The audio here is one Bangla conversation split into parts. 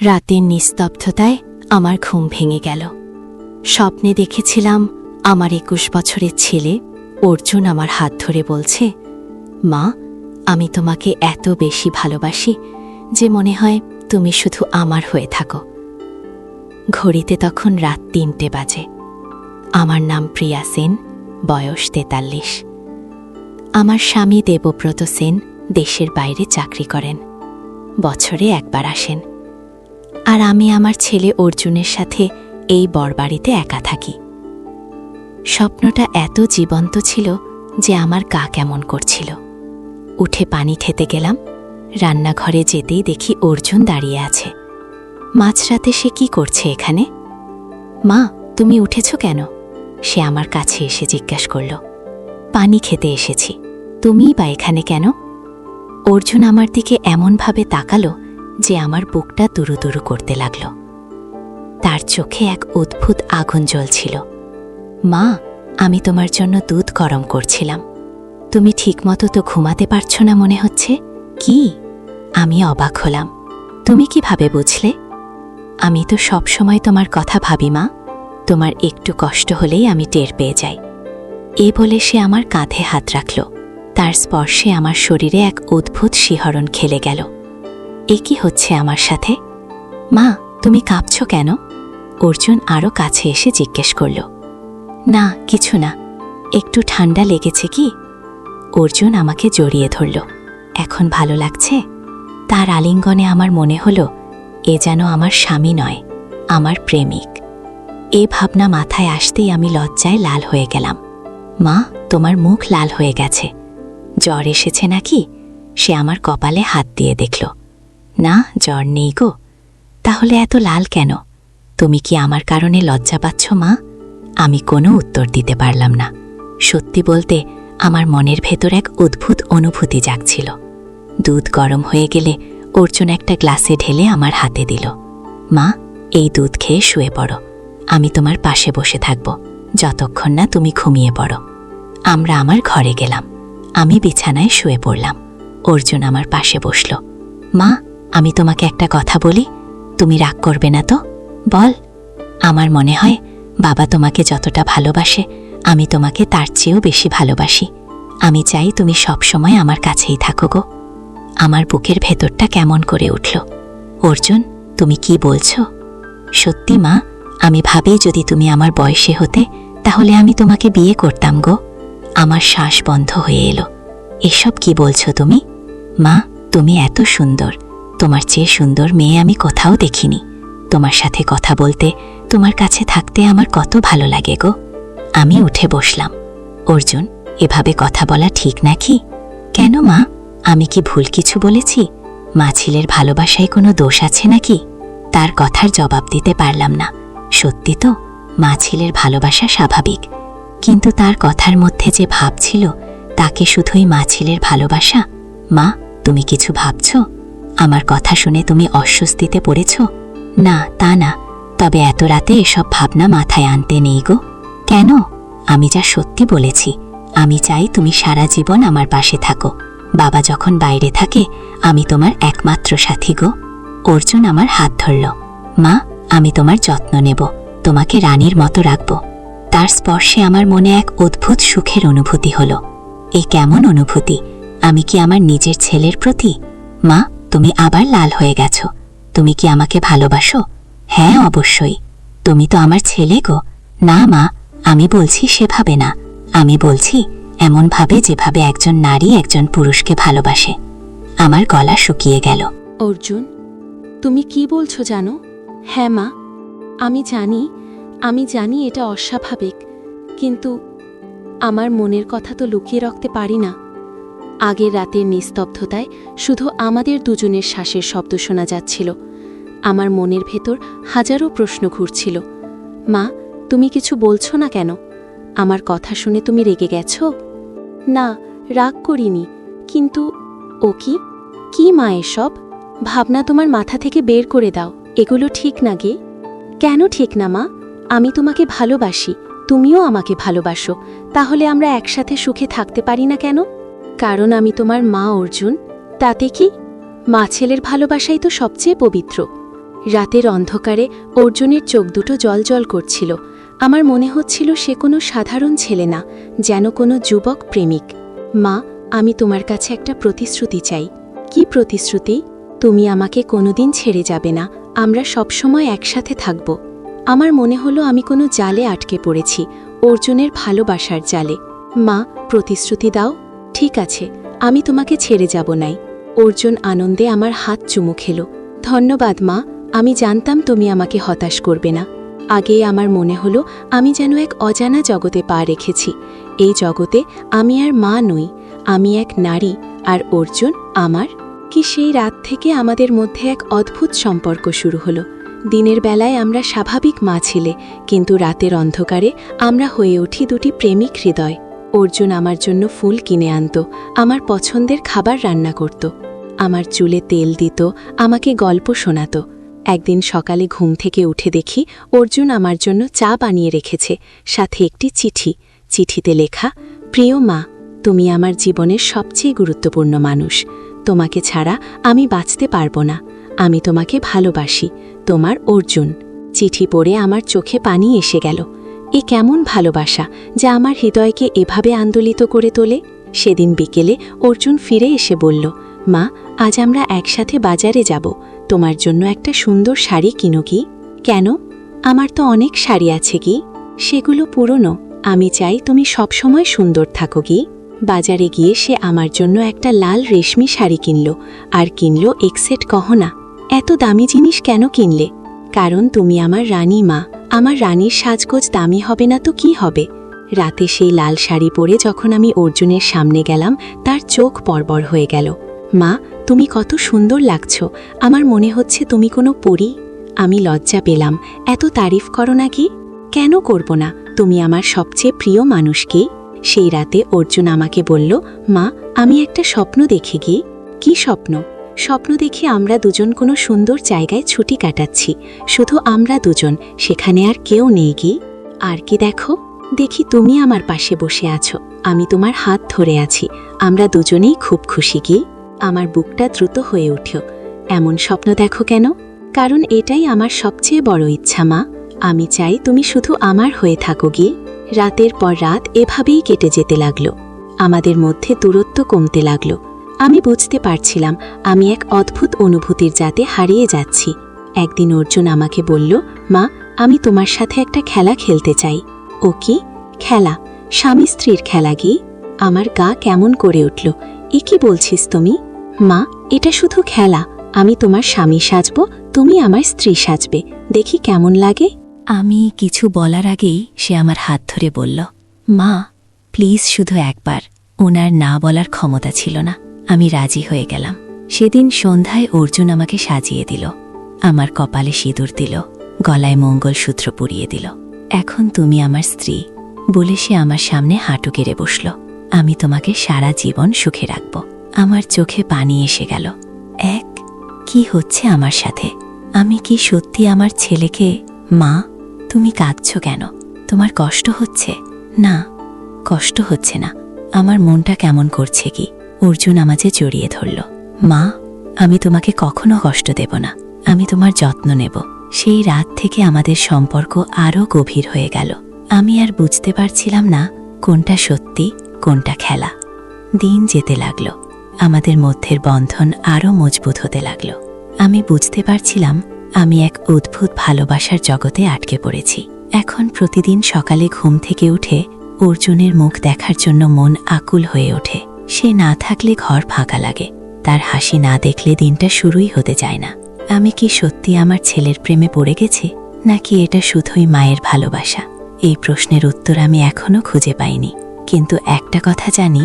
রাতের নিস্তব্ধতায় আমার ঘুম ভেঙে গেল। স্বপ্নে দেখেছিলাম আমার ২১ বছরের ছেলে অর্জুন আমার হাত ধরে বলছে, মা, আমি তোমাকে এত বেশি ভালোবাসি যে মনে হয় তুমি শুধু আমার হয়ে থাকো। ঘড়িতে তখন রাত ৩টে বাজে। আমার নাম প্রিয়া সেন, বয়স ৪৩। আমার স্বামী দেবব্রত সেন দেশের বাইরে চাকরি করেন, বছরে একবার আসেন। আর আমি আমার ছেলে অর্জুনের সাথে এই বরবাড়িতে একা থাকি। স্বপ্নটা এত জীবন্ত ছিল যে আমার গা কেমন করছিল। উঠে পানি খেতে গেলাম। রান্নাঘরে যেতেই দেখি অর্জুন দাঁড়িয়ে আছে। মাঝরাতে সে কি করছে এখানে? মা, তুমি উঠেছ কেন? সে আমার কাছে এসে জিজ্ঞাসা করল। পানি খেতে এসেছি, তুমিই বা এখানে কেন? অর্জুন আমার দিকে এমনভাবে তাকালো যে আমার বুকটা দুরুদুরু করতে লাগল। তার চোখে এক অদ্ভুত আগুন জ্বলছিল। মা, আমি তোমার জন্য দুধ গরম করছিলাম। তুমি ঠিকমতো তো ঘুমাতে পারছো না মনে হচ্ছে। কি? আমি অবাক হলাম। তুমি কিভাবে বুঝলে? আমি তো সব সময় তোমার কথা ভাবি মা। তোমার একটু কষ্ট হলেই আমি টের পেয়ে যাই। এ বলে সে আমার কাঁধে হাত রাখল। তার স্পর্শে আমার শরীরে এক অদ্ভুত শিহরণ খেলে গেল। এ কি হচ্ছে আমার সাথে? মা, তুমি কাঁপছ কেন? অর্জুন আরও কাছে এসে জিজ্ঞেস করল। না, কিছু না, একটু ঠান্ডা লেগেছে কি? অর্জুন আমাকে জড়িয়ে ধরল। এখন ভালো লাগছে? তার আলিঙ্গনে আমার মনে হল এ যেন আমার স্বামী নয়, আমার প্রেমিক। এ ভাবনা মাথায় আসতেই আমি লজ্জায় লাল হয়ে গেলাম। মা, তোমার মুখ লাল হয়ে গেছে, জ্বর এসেছে নাকি? সে আমার কপালে হাত দিয়ে দেখল। না, জ্বর নেই গো। তাহলে এত লাল কেন? তুমি কি আমার কারণে লজ্জা পাচ্ছ মা? আমি কোনো উত্তর দিতে পারলাম না। সত্যি বলতে আমার মনের ভেতর এক অদ্ভুত অনুভূতি জাগছিল। দুধ গরম হয়ে গেলে অর্জুন একটা গ্লাসে ঢেলে আমার হাতে দিল। মা, এই দুধ খেয়ে শুয়ে পড়ো। আমি তোমার পাশে বসে থাকব যতক্ষণ না তুমি ঘুমিয়ে পড়ো। আমরা আমার ঘরে গেলাম। আমি বিছানায় শুয়ে পড়লাম। অর্জুন আমার পাশে বসল। মা, আমি তোমাকে একটা কথা বলি, তুমি রাগ করবে না তো? বল। আমার মনে হয় বাবা তোমাকে যতটা ভালোবাসে আমি তোমাকে তার চেয়েও বেশি ভালোবাসি। আমি চাই তুমি সব সময় আমার কাছেই থাকো গো। আমার বুকের ভেতরটা কেমন করে উঠল। অর্জুন, তুমি কি বলছো? সত্যি মা, আমি ভাবি যদি তুমি আমার বয়সে হতে তাহলে আমি তোমাকে বিয়ে করতাম গো। আমার শ্বাস বন্ধ হয়ে এলো। এসব কি বলছো তুমি? মা, তুমি এত সুন্দর। তোমার চেয়ে সুন্দর মেয়ে আমি কোথাও দেখিনি। তোমার সাথে কথা বলতে, তোমার কাছে থাকতে আমার কত ভালো লাগে গো। আমি উঠে বসলাম। অর্জুন, এভাবে কথা বলা ঠিক নাকি? কেন মা, আমি কি ভুল কিছু বলেছি? মা ছেলের ভালোবাসায় কোনো দোষ আছে নাকি? তার কথার জবাব দিতে পারলাম না। সত্যি তো, মা ছেলের ভালোবাসা স্বাভাবিক, কিন্তু তার কথার মধ্যে যে ভাব ছিল তাকে শুধুই মা ছেলের ভালোবাসা। মা, তুমি কিছু ভাবছ? আমার কথা শুনে তুমি অস্বস্তিতে পড়েছ? না, তা না, তবে এত রাতে এসব ভাবনা মাথায় আনতে নেই গো। কেন? আমি যা সত্যি বলেছি। আমি চাই তুমি সারা জীবন আমার পাশে থাকো। বাবা যখন বাইরে থাকে আমি তোমার একমাত্র সাথী গো। অর্জুন আমার হাত ধরল। মা, আমি তোমার যত্ন নেব, তোমাকে রানীর মতো রাখব। তার স্পর্শে আমার মনে এক অদ্ভুত সুখের অনুভূতি হলো। এই কেমন অনুভূতি? আমি কি আমার নিজের ছেলের প্রতি? মা, তুমি আবার লাল হয়ে গেছো। তুমি কি আমাকে ভালোবাসো? হ্যাঁ, অবশ্যই। তুমি তো আমার ছেলে গো। না মা, আমি বলছি সেভাবে না। আমি বলছি এমনভাবে যেভাবে একজন নারী একজন পুরুষকে ভালোবাসে। আমার গলা শুকিয়ে গেল। অর্জুন, তুমি কি বলছো জানো? হ্যাঁ মা, আমি জানি এটা অস্বাভাবিক, কিন্তু আমার মনের কথা তো লুকিয়ে রাখতে পারি না। আগের রাতের নিস্তব্ধতায় শুধু আমাদের দুজনের শ্বাসের শব্দ শোনা যাচ্ছিল। আমার মনের ভেতর হাজারো প্রশ্ন ঘুরছিল। মা, তুমি কিছু বলছো না কেন? আমার কথা শুনে তুমি রেগে গেছো? না, রাগ করিনি, কিন্তু ও কি মা এসব ভাবনা তোমার মাথা থেকে বের করে দাও। এগুলো ঠিক না গে। কেন ঠিক না মা? আমি তোমাকে ভালোবাসি, তুমিও আমাকে ভালোবাসো। তাহলে আমরা একসাথে সুখে থাকতে পারি না কেন? কারণ আমি তোমার মা অর্জুন। তাতে কি? মা ছেলের ভালোবাসাই তো সবচেয়ে পবিত্র। রাতের অন্ধকারে অর্জুনের চোখ দুটো জল করছিল। আমার মনে হচ্ছিল সে কোনো সাধারণ ছেলে না, যেন কোনো যুবক প্রেমিক। মা, আমি তোমার কাছে একটা প্রতিশ্রুতি চাই। কি প্রতিশ্রুতি? তুমি আমাকে কোনোদিন ছেড়ে যাবে না, আমরা সবসময় একসাথে থাকব। আমার মনে হলো আমি কোনো জালে আটকে পড়েছি, অর্জুনের ভালোবাসার জালে। মা, প্রতিশ্রুতি দাও। ঠিক আছে, আমি তোমাকে ছেড়ে যাব নাই। অর্জুন আনন্দে আমার হাত চুমু খেল। ধন্যবাদ মা, আমি জানতাম তুমি আমাকে হতাশ করবে না। আগেই আমার মনে হলো আমি যেন এক অজানা জগতে পা রেখেছি। এই জগতে আমি আর মা নই, আমি এক নারী, আর অর্জুন আমার। কি সেই রাত থেকে আমাদের মধ্যে এক অদ্ভুত সম্পর্ক শুরু হলো। দিনের বেলায় আমরা স্বাভাবিক মা ছেলে, কিন্তু রাতের অন্ধকারে আমরা হয়ে উঠি দুটি প্রেমিক হৃদয়। অর্জুন আমার জন্য ফুল কিনে আনত, আমার পছন্দের খাবার রান্না করত, আমার চুলে তেল দিত, আমাকে গল্প শোনাত। একদিন সকালে ঘুম থেকে উঠে দেখি অর্জুন আমার জন্য চা বানিয়ে রেখেছে, সাথে একটি চিঠি। চিঠিতে লেখা, প্রিয় মা, তুমি আমার জীবনের সবচেয়ে গুরুত্বপূর্ণ মানুষ। তোমাকে ছাড়া আমি বাঁচতে পারবো না। আমি তোমাকে ভালোবাসি, তোমার অর্জুন। চিঠি পড়ে আমার চোখে পানি এসে গেল। এ কেমন ভালোবাসা যা আমার হৃদয়কে এভাবে আন্দোলিত করে তোলে। সেদিন বিকেলে অর্জুন ফিরে এসে বলল, মা, আজ আমরা একসাথে বাজারে যাব, তোমার জন্য একটা সুন্দর শাড়ি কিনো কি? কেন? আমার তো অনেক শাড়ি আছে কি, সেগুলো পুরনো। আমি চাই তুমি সবসময় সুন্দর থাকো কি। বাজারে গিয়ে সে আমার জন্য একটা লাল রেশমি শাড়ি কিনল, আর কিনল এক সেট গহনা। এত দামি জিনিস কেন কিনলে? কারণ তুমি আমার রানী মা, আমার রানীর সাজগোজ দামি হবে না তো কি হবে? রাতে সেই লাল শাড়ি পরে যখন আমি অর্জুনের সামনে গেলাম, তার চোখ পরবর হয়ে গেল। মা, তুমি কত সুন্দর লাগছো, আমার মনে হচ্ছে তুমি কোনো পরী। আমি লজ্জা পেলাম, এত তারিফ করো না কি? কেন করব না, তুমি আমার সবচেয়ে প্রিয় মানুষ কি? সেই রাতে অর্জুন আমাকে বলল, মা, আমি একটা স্বপ্ন দেখে গিয়ে। কি স্বপ্ন? স্বপ্ন দেখে আমরা দুজন কোনো সুন্দর জায়গায় ছুটি কাটাচ্ছি, শুধু আমরা দুজন, সেখানে আর কেউ নেই গি। আর কি দেখো? দেখি তুমি আমার পাশে বসে আছো, আমি তোমার হাত ধরে আছি, আমরা দুজনেই খুব খুশি গি। আমার বুকটা দ্রুত হয়ে উঠল। এমন স্বপ্ন দেখো কেন? কারণ এটাই আমার সবচেয়ে বড় ইচ্ছা মা। আমি চাই তুমি শুধু আমার হয়ে থাকো গি। রাতের পর রাত এভাবেই কেটে যেতে লাগলো। আমাদের মধ্যে দূরত্ব কমতে লাগলো। আমি বুঝতে পারছিলাম আমি এক অদ্ভুত অনুভূতির জাতে হারিয়ে যাচ্ছি। একদিন অর্জুন আমাকে বলল, মা, আমি তোমার সাথে একটা খেলা খেলতে চাই। ও কি খেলা? স্বামী স্ত্রীর খেলা গি? আমার গা কেমন করে উঠল। এ কি বলছিস তুমি? মা, এটা শুধু খেলা। আমি তোমার স্বামী সাজব, তুমি আমার স্ত্রী সাজবে, দেখি কেমন লাগে। আমি কিছু বলার আগেই সে আমার হাত ধরে বলল, মা, প্লিজ শুধু একবার। ওনার না বলার ক্ষমতা ছিল না। আমি রাজি হয়ে গেলাম। সেদিন সন্ধ্যায় অর্জুন আমাকে সাজিয়ে দিল, আমার কপালে সিঁদুর দিল, গলায় মঙ্গলসূত্র পরিয়ে দিল। এখন তুমি আমার স্ত্রী বলে সে আমার সামনে হাঁটু গেড়ে বসল। আমি তোমাকে সারা জীবন সুখে রাখব। আমার চোখে পানি এসে গেল। কি হচ্ছে আমার সাথে? আমি কি সত্যি আমার ছেলেকে? মা, তুমি কাঁদছ কেন? তোমার কষ্ট হচ্ছে? না, কষ্ট হচ্ছে না, আমার মনটা কেমন করছে কি। অর্জুন আমাকে জড়িয়ে ধরল। মা, আমি তোমাকে কখনো কষ্ট দেব না, আমি তোমার যত্ন নেব। সেই রাত থেকে আমাদের সম্পর্ক আরও গভীর হয়ে গেল। আমি আর বুঝতে পারছিলাম না কোনটা সত্যি, কোনটা খেলা। দিন যেতে লাগলো, আমাদের মধ্যের বন্ধন আরও মজবুত হতে লাগলো। আমি বুঝতে পারছিলাম আমি এক অদ্ভুত ভালোবাসার জগতে আটকে পড়েছি। এখন প্রতিদিন সকালে ঘুম থেকে উঠে অর্জুনের মুখ দেখার জন্য মন আকুল হয়ে ওঠে। সে না থাকলে ঘর ফাঁকা লাগে, তার হাসি না দেখলে দিনটা শুরুই হতে যায় না। আমি কি সত্যি আমার ছেলের প্রেমে পড়ে গেছি, নাকি এটা শুধুই মায়ের ভালোবাসা? এই প্রশ্নের উত্তর আমি এখনো খুঁজে পাইনি, কিন্তু একটা কথা জানি,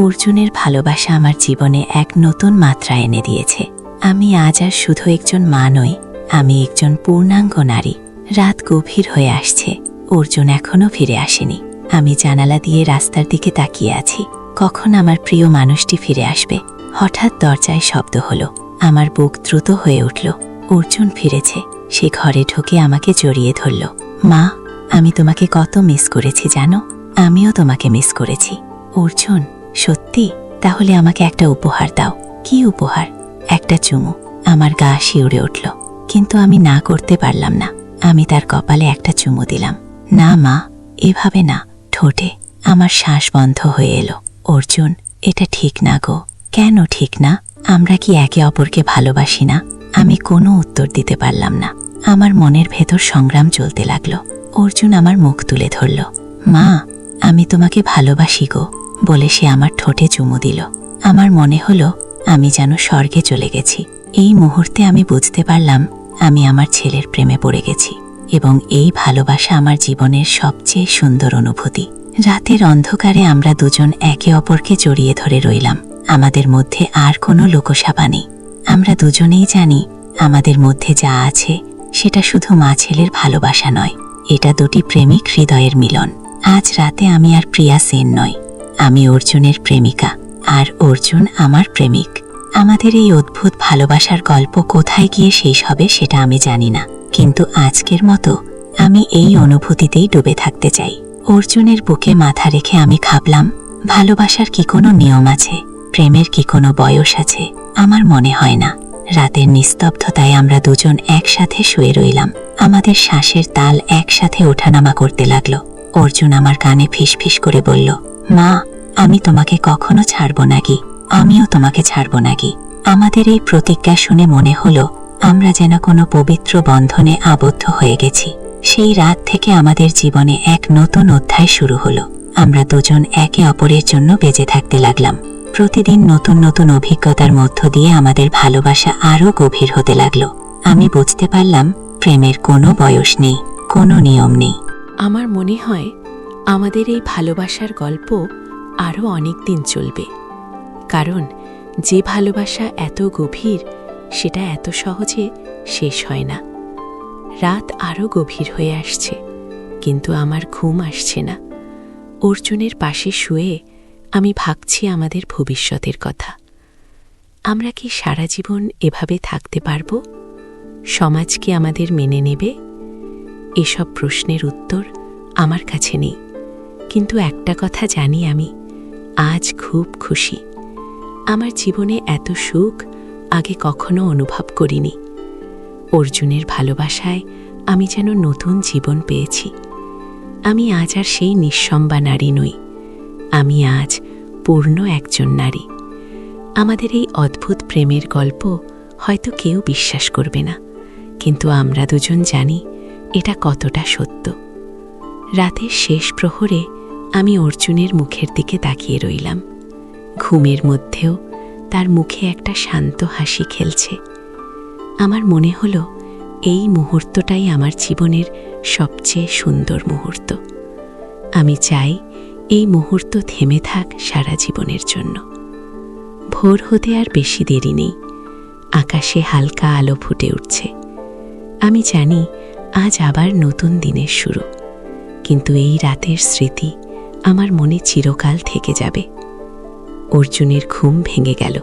অর্জুনের ভালোবাসা আমার জীবনে এক নতুন মাত্রা এনে দিয়েছে। আমি আজ আর শুধু একজন মা নই, আমি একজন পূর্ণাঙ্গ নারী। রাত গভীর হয়ে আসছে, অর্জুন এখনো ফিরে আসেনি। আমি জানালা দিয়ে রাস্তার দিকে তাকিয়ে আছি, কখন আমার প্রিয় মানুষটি ফিরে আসবে। হঠাৎ দরজায় শব্দ হলো, আমার বুক দ্রুত হয়ে উঠল। অর্জুন ফিরেছে। সে ঘরে ঢুকে আমাকে জড়িয়ে ধরল। মা, আমি তোমাকে কত মিস করেছি জানো? আমিও তোমাকে মিস করেছি। অর্জুন, সত্যি? তাহলে আমাকে একটা উপহার দাও। কি উপহার? একটা চুমু। আমার গা শিউরে উঠল। কিন্তু আমি না করতে পারলাম না। আমি তার কপালে একটা চুমু দিলাম। না মা, এভাবে না। ঠোঁটে আমার শ্বাস বন্ধ হয়ে এলো। অর্জুন, এটা ঠিক না গো। কেন ঠিক না? আমরা কি একে অপরকে ভালোবাসি না? আমি কোনো উত্তর দিতে পারলাম না। আমার মনের ভেতর সংগ্রাম চলতে লাগলো। অর্জুন আমার মুখ তুলে ধরল। মা, আমি তোমাকে ভালোবাসি গো, বলে সে আমার ঠোঁটে চুমু দিল। আমার মনে হলো আমি যেন স্বর্গে চলে গেছি। এই মুহূর্তে আমি বুঝতে পারলাম আমি আমার ছেলের প্রেমে পড়ে গেছি, এবং এই ভালোবাসা আমার জীবনের সবচেয়ে সুন্দর অনুভূতি। রাতের অন্ধকারে আমরা দুজন একে অপরকে জড়িয়ে ধরে রইলাম। আমাদের মধ্যে আর কোনো লোকসভা নেই। আমরা দুজনেই জানি আমাদের মধ্যে যা আছে সেটা শুধু মা ছেলের ভালোবাসা নয়, এটা দুটি প্রেমিক হৃদয়ের মিলন। আজ রাতে আমি আর প্রিয়া সেন নই, আমি অর্জুনের প্রেমিকা, আর অর্জুন আমার প্রেমিক। আমাদের এই অদ্ভুত ভালোবাসার গল্প কোথায় গিয়ে শেষ হবে সেটা আমি জানি না, কিন্তু আজকের মতো আমি এই অনুভূতিতেই ডুবে থাকতে চাই। অর্জুনের বুকে মাথা রেখে আমি ভাবলাম, ভালোবাসার কি কোনো নিয়ম আছে? প্রেমের কি কোনো বয়স আছে? আমার মনে হয় না। রাতের নিস্তব্ধতায় আমরা দুজন একসাথে শুয়ে রইলাম। আমাদের শ্বাসের তাল একসাথে ওঠানামা করতে লাগলো। অর্জুন আমার কানে ফিসফিস করে বলল, মা, আমি তোমাকে কখনো ছাড়ব নাকি, আমিও তোমাকে ছাড়ব নাকি। আমাদের এই প্রতিজ্ঞা শুনে মনে হলো আমরা যেন কোনো পবিত্র বন্ধনে আবদ্ধ হয়ে গেছি। সেই রাত থেকে আমাদের জীবনে এক নতুন অধ্যায় শুরু হলো। আমরা দুজন একে অপরের জন্য বেঁচে থাকতে লাগলাম। প্রতিদিন নতুন নতুন অভিজ্ঞতার মধ্য দিয়ে আমাদের ভালোবাসা আরও গভীর হতে লাগলো। আমি বুঝতে পারলাম প্রেমের কোনো বয়স নেই, কোনো নিয়ম নেই। আমার মনে হয় আমাদের এই ভালোবাসার গল্প আরও অনেক দিন চলবে, কারণ যে ভালোবাসা এত গভীর সেটা এত সহজে শেষ হয় না। রাত আরও গভীর হয়ে আসছে, কিন্তু আমার ঘুম আসছে না। অর্জুনের পাশে শুয়ে আমি ভাবছি আমাদের ভবিষ্যতের কথা। আমরা কি সারা জীবন এভাবে থাকতে পারব? সমাজ কি আমাদের মেনে নেবে? এসব প্রশ্নের উত্তর আমার কাছে নেই, কিন্তু একটা কথা জানি, আমি আজ খুব খুশি। আমার জীবনে এত সুখ আগে কখনো অনুভব করিনি। অর্জুনের ভালোবাসায় আমি যেন নতুন জীবন পেয়েছি। আমি আজ আর সেই নিঃসম্বা নারী নই, আমি আজ পূর্ণ একজন নারী। আমাদের এই অদ্ভুত প্রেমের গল্প হয়তো কেউ বিশ্বাস করবে না, কিন্তু আমরা দুজন জানি এটা কতটা সত্য। রাতের শেষ প্রহরে আমি অর্জুনের মুখের দিকে তাকিয়ে রইলাম। ঘুমের মধ্যেও তার মুখে একটা শান্ত হাসি খেলছে। আমার মনে হলো এই মুহূর্তটাই আমার জীবনের সবচেয়ে সুন্দর মুহূর্ত। আমি চাই এই মুহূর্ত থেমে থাক সারা জীবনের জন্য। ভোর হতে আর বেশি দেরি নেই। আকাশে হালকা আলো ফুটে উঠছে। আমি জানি আজ আবার নতুন দিনের শুরু, কিন্তু এই রাতের স্মৃতি আমার মনে চিরকাল থেকে যাবে। অর্জুনের ঘুম ভেঙে গেল।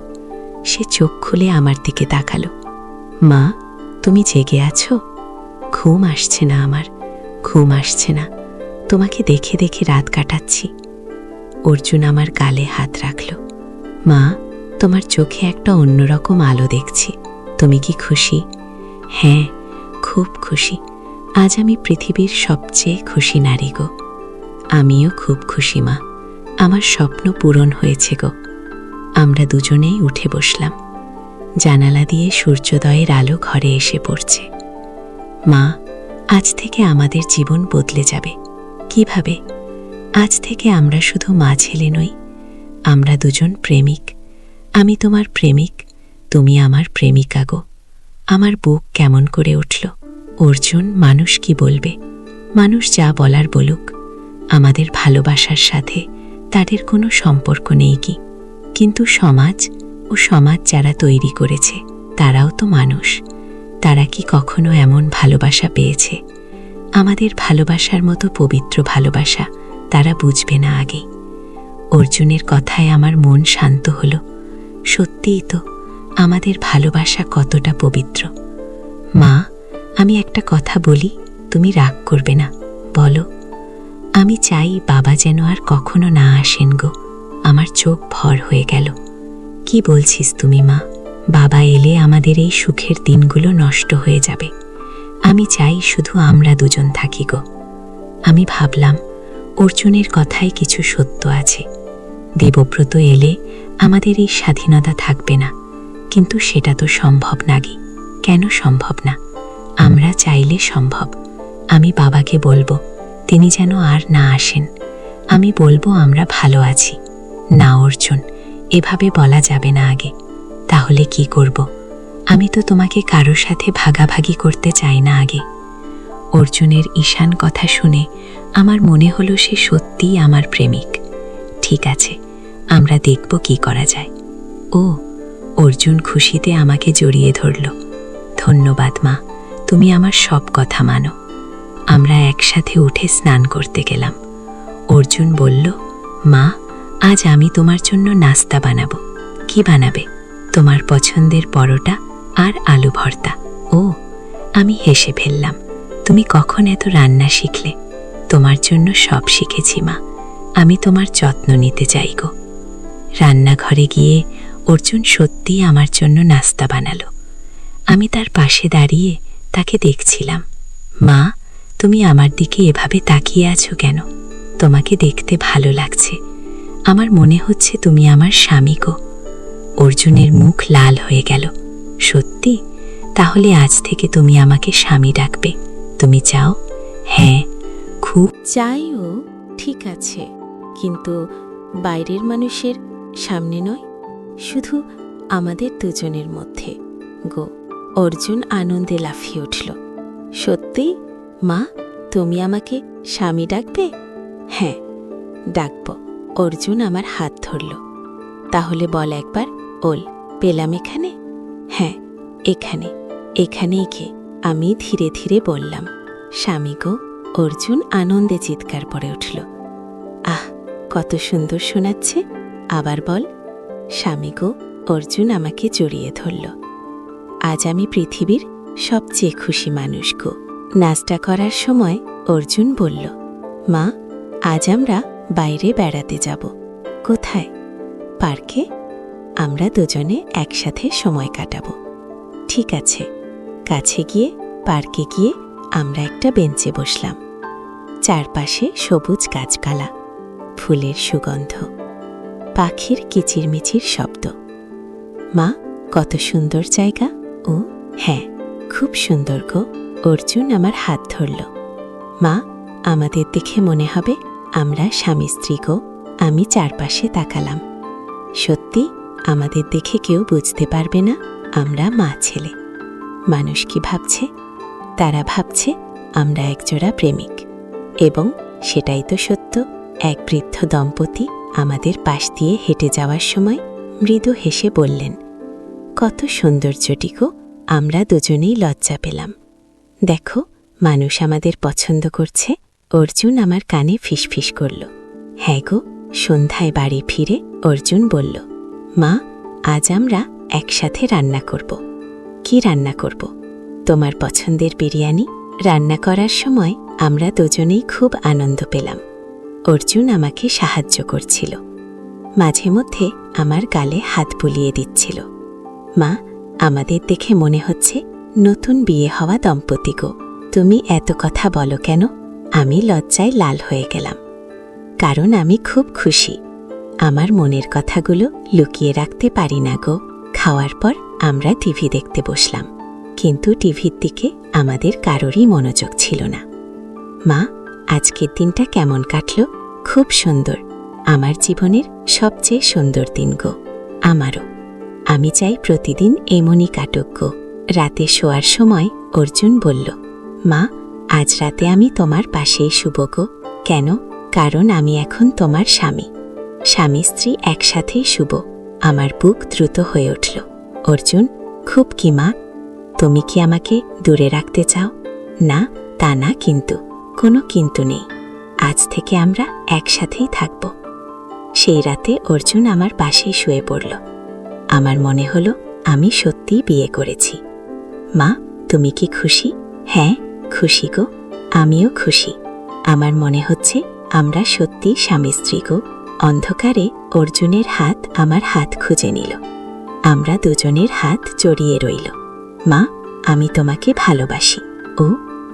সে চোখ খুলে আমার দিকে তাকালো। মা, তুমি জেগে আছো? ঘুম আসছে না আমার, ঘুম আসছে না। তোমাকে দেখে দেখে রাত কাটাচ্ছি। অর্জুন আমার গালে হাত রাখল। মা, তোমার চোখে একটা অন্যরকম আলো দেখছি। তুমি কি খুশি? হ্যাঁ, খুব খুশি। আজ আমি পৃথিবীর সবচেয়ে খুশি নারী গো। আমিও খুব খুশি মা, আমার স্বপ্ন পূরণ হয়েছে গো। আমরা দুজনেই উঠে বসলাম। জানালা দিয়ে সূর্যোদয়ের আলো ঘরে এসে পড়ছে। মা, আজ থেকে আমাদের জীবন বদলে যাবে। কিভাবে? আজ থেকে আমরা শুধু মা ছেলে নই, আমরা দুজন প্রেমিক। আমি তোমার প্রেমিক, তুমি আমার প্রেমিকা গো। আমার বুক কেমন করে উঠল। অর্জুন, মানুষ কি বলবে? মানুষ যা বলার বলুক, আমাদের ভালোবাসার সাথে তাদের কোনো সম্পর্ক নেই কি? কিন্তু সমাজ ও সমাজ যারা তৈরি করেছে তারাও তো মানুষ। তারা কি কখনো এমন ভালোবাসা পেয়েছে? আমাদের ভালোবাসার মতো পবিত্র ভালোবাসা তারা বুঝবে না আগে। অর্জুনের কথায় আমার মন শান্ত হলো। সত্যিই তো, আমাদের ভালোবাসা কতটা পবিত্র। মা, আমি একটা কথা বলি, তুমি রাগ করবে না? বলো। আমি চাই বাবা যেন আর কখনো না আসেন গো। আমার চোখ ভর হয়ে গেল। কি বলছিস তুমি মা? বাবা এলে আমাদের এই সুখের দিনগুলো নষ্ট হয়ে যাবে। আমি চাই শুধু আমরা দুজন থাকি গো। আমি ভাবলাম অর্জুনের কথায় কিছু সত্য আছে। দেবব্রত এলে আমাদের এই স্বাধীনতা থাকবে না, কিন্তু সেটা তো সম্ভব নাকি? কেন সম্ভব না? আমরা চাইলে সম্ভব। আমি বাবাকে বলবো তিনি যেন আর না আসেন। আমি বলবো আমরা ভালো আছি। না অর্জুন, এভাবে বলা যাবে না আগে। তাহলে কি করব? আমি তো তোমাকে কারোর সাথে ভাগাভাগি করতে চাই না আগে। অর্জুনের ঈশান কথা শুনে আমার মনে হলো সে সত্যিই আমার প্রেমিক। ঠিক আছে, আমরা দেখব কি করা যায়। ও, অর্জুন খুশিতে আমাকে জড়িয়ে ধরল। ধন্যবাদ মা, তুমি আমার সব কথা মানো। আমরা একসাথে উঠে স্নান করতে গেলাম। অর্জুন বলল, মা, আজ আমি তোমার জন্য নাস্তা বানাবো। কি বানাবে? তোমার পছন্দের পরোটা আর আলু ভর্তা। ও, আমি হেসে ফেললাম। তুমি কখন এত রান্না শিখলে? তোমার জন্য সব শিখেছি মা। আমি তোমার যত্ন নিতে চাই গো। রান্নাঘরে গিয়ে অর্জুন সত্যিই আমার জন্য নাস্তা বানালো। আমি তার পাশে দাঁড়িয়ে তাকে দেখছিলাম। মা, তুমি আমার দিকে এভাবে তাকিয়ে আছো কেন? তোমাকে দেখতে ভালো লাগছে। আমার মনে হচ্ছে তুমি আমার স্বামী গো। অর্জুনের মুখ লাল হয়ে গেল। সত্যি? তাহলে আজ থেকে তুমি আমাকে স্বামী ডাকবে। তুমি চাও? হ্যাঁ, খুব চাইও, ঠিক আছে, কিন্তু বাইরের মানুষের সামনে নয়, শুধু আমাদের দুজনের মধ্যে গো। অর্জুন আনন্দে লাফিয়ে উঠল। সত্যি মা, তুমি আমাকে স্বামী ডাকবে? হ্যাঁ, ডাকব। অর্জুন আমার হাত ধরল। তাহলে বল একবার, ওল পেলাম এখানে? হ্যাঁ, এখানে। এখানেই কে? আমি ধীরে ধীরে বললাম, স্বামী গো। অর্জুন আনন্দে চিৎকার পড়ে উঠল। আহ, কত সুন্দর শোনাচ্ছে। আবার বল, স্বামী গো। অর্জুন আমাকে জড়িয়ে ধরল। আজ আমি পৃথিবীর সবচেয়ে খুশি মানুষ গো। নাস্তা করার সময় অর্জুন বলল, মা, আজ আমরা বাইরে বেড়াতে যাব। কোথায়? পার্কে। আমরা দুজনে একসাথে সময় কাটাবো। ঠিক আছে। কাছে গিয়ে পার্কে গিয়ে আমরা একটা বেঞ্চে বসলাম। চারপাশে সবুজ গাছপালা, ফুলের সুগন্ধ, পাখির কিচিরমিচির শব্দ। মা, কত সুন্দর জায়গা। ও হ্যাঁ, খুব সুন্দর গো। অর্জুন আমার হাত ধরল। মা, আমাদের দেখে মনে হবে আমরা স্বামী স্ত্রী গো। আমি চারপাশে তাকালাম। সত্যি, আমাদের দেখে কেউ বুঝতে পারবে না আমরা মা ছেলে। মানুষ কি ভাবছে? তারা ভাবছে আমরা একজোড়া প্রেমিক। এবং সেটাই তো সত্য। এক বৃদ্ধ দম্পতি আমাদের পাশ দিয়ে হেঁটে যাওয়ার সময় মৃদু হেসে বললেন, কত সৌন্দর্যটি গো। আমরা দুজনেই লজ্জা পেলাম। দেখো, মানুষ আমাদের পছন্দ করছে। অর্জুন আমার কানে ফিসফিস করল। হ্যাঁ গো। সন্ধ্যায় বাড়ি ফিরে অর্জুন বলল, মা, আজ আমরা একসাথে রান্না করব। কি রান্না করব? তোমার পছন্দের বিরিয়ানি। রান্না করার সময় আমরা দুজনেই খুব আনন্দ পেলাম। অর্জুন আমাকে সাহায্য করছিল। মাঝে মধ্যে আমার গালে হাত বুলিয়ে দিচ্ছিল। মা, আমাদের দেখে মনে হচ্ছে নতুন বিয়ে হওয়া দম্পতি গো। তুমি এত কথা বলো কেন? আমি লজ্জায় লাল হয়ে গেলাম। কারণ আমি খুব খুশি। আমার মনের কথাগুলো লুকিয়ে রাখতে পারি না গো। খাওয়ার পর আমরা টিভি দেখতে বসলাম, কিন্তু টিভির দিকে আমাদের কারোরই মনোযোগ ছিল না। মা, আজকের দিনটা কেমন কাটল? খুব সুন্দর। আমার জীবনের সবচেয়ে সুন্দর দিন গো। আমারও। আমি চাই প্রতিদিন এমনই কাটুক গো। রাতে শোয়ার সময় অর্জুন বলল, মা, আজ রাতে আমি তোমার পাশেই শুব গো। কেন? কারণ আমি এখন তোমার স্বামী। স্বামী স্ত্রী একসাথেই শুব। আমার বুক দ্রুত হয়ে উঠল। অর্জুন, খুব কি মা? তুমি কি আমাকে দূরে রাখতে চাও? না, তা না, কিন্তু কোনো কিন্তু নেই। আজ থেকে আমরা একসাথেই থাকব। সেই রাতে অর্জুন আমার পাশেই শুয়ে পড়ল। আমার মনে হলো আমি সত্যিই বিয়ে করেছি। মা, তুমি কি খুশি? হ্যাঁ, খুশি গো। আমিও খুশি। আমার মনে হচ্ছে আমরা সত্যি স্বামী স্ত্রী গো। অন্ধকারে অর্জুনের হাত আমার হাত খুঁজে নিল। আমরা দুজনের হাত জড়িয়ে রইল। মা, আমি তোমাকে ভালোবাসি, ও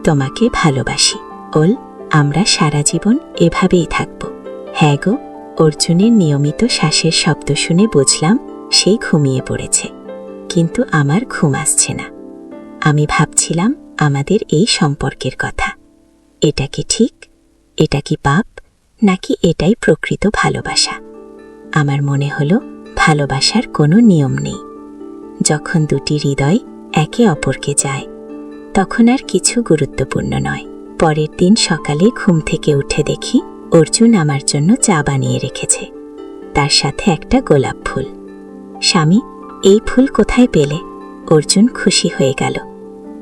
তোমাকে ভালোবাসি। ওল, আমরা সারা জীবন এভাবেই থাকব। হ্যাঁ গো। অর্জুনের নিয়মিত শ্বাসের শব্দ শুনে বুঝলাম সেই ঘুমিয়ে পড়েছে, কিন্তু আমার ঘুম আসছে না। আমি ভাবছিলাম আমাদের এই সম্পর্কের কথা। এটা কি ঠিক? এটা কি পাপ? নাকি এটাই প্রকৃত ভালোবাসা? আমার মনে হলো ভালোবাসার কোনো নিয়ম নেই। যখন দুটি হৃদয় একে অপরকে যায়, তখন আর কিছু গুরুত্বপূর্ণ নয়। পরের দিন সকালে ঘুম থেকে উঠে দেখি অর্জুন আমার জন্য চা বানিয়ে রেখেছে, তার সাথে একটা গোলাপ ফুল। স্বামী, এই ফুল কোথায় পেলে? অর্জুন খুশি হয়ে গেল।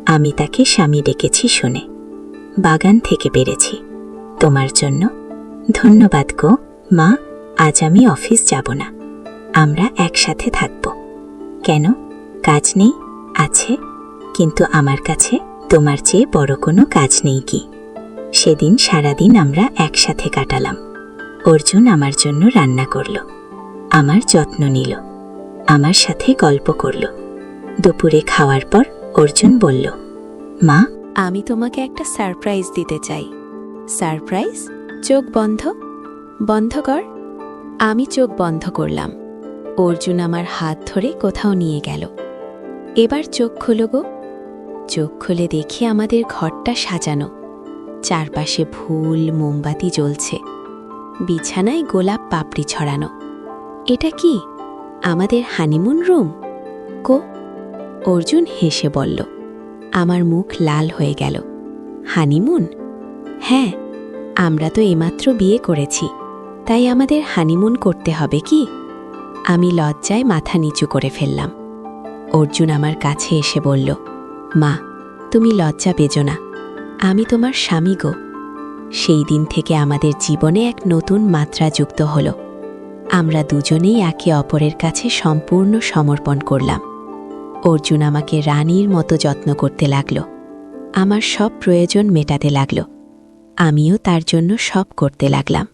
আমি তাকে স্বামী ডেকেছি শুনে। বাগান থেকে পেরেছি, তোমার জন্য। ধন্যবাদ গো মা, আজ আমি অফিস যাব না, আমরা একসাথে থাকব। কেন, কাজ নেই? আছে, কিন্তু আমার কাছে তোমার চেয়ে বড় কোনো কাজ নেই কি? সেদিন সারাদিন আমরা একসাথে কাটালাম। অর্জুন আমার জন্য রান্না করল, আমার যত্ন নিল, আমার সাথে গল্প করল। দুপুরে খাওয়ার পর অর্জুন বলল, মা, আমি তোমাকে একটা সারপ্রাইজ দিতে চাই। সারপ্রাইজ? চোখ বন্ধ, বন্ধ কর। আমি চোখ বন্ধ করলাম। অর্জুন আমার হাত ধরে কোথাও নিয়ে গেল। এবার চোখ খোলো গো। চোখ খুলে দেখি আমাদের ঘরটা সাজানো, চারপাশে ফুল মোমবাতি জ্বলছে, বিছানায় গোলাপ পাপড়ি ছড়ানো। এটা কি আমাদের হানিমুন রুম? কো? অর্জুন হেসে বলল। আমার মুখ লাল হয়ে গেল। হানিমুন? হ্যাঁ, আমরা তো এইমাত্র বিয়ে করেছি, তাই আমাদের হানিমুন করতে হবে কি? আমি লজ্জায় মাথা নিচু করে ফেললাম। অর্জুন আমার কাছে এসে বলল, মা, তুমি লজ্জা পেজো না, আমি তোমার স্বামী গো। সেই দিন থেকে আমাদের জীবনে এক নতুন মাত্রা যুক্ত হল। আমরা দুজনেই একে অপরের কাছে সম্পূর্ণ সমর্পণ করলাম। অর্জুন আমাকে রানীর মতো যত্ন করতে লাগল, আমার সব প্রয়োজন মেটাতে লাগল। আমিও তার জন্য সব করতে লাগলাম।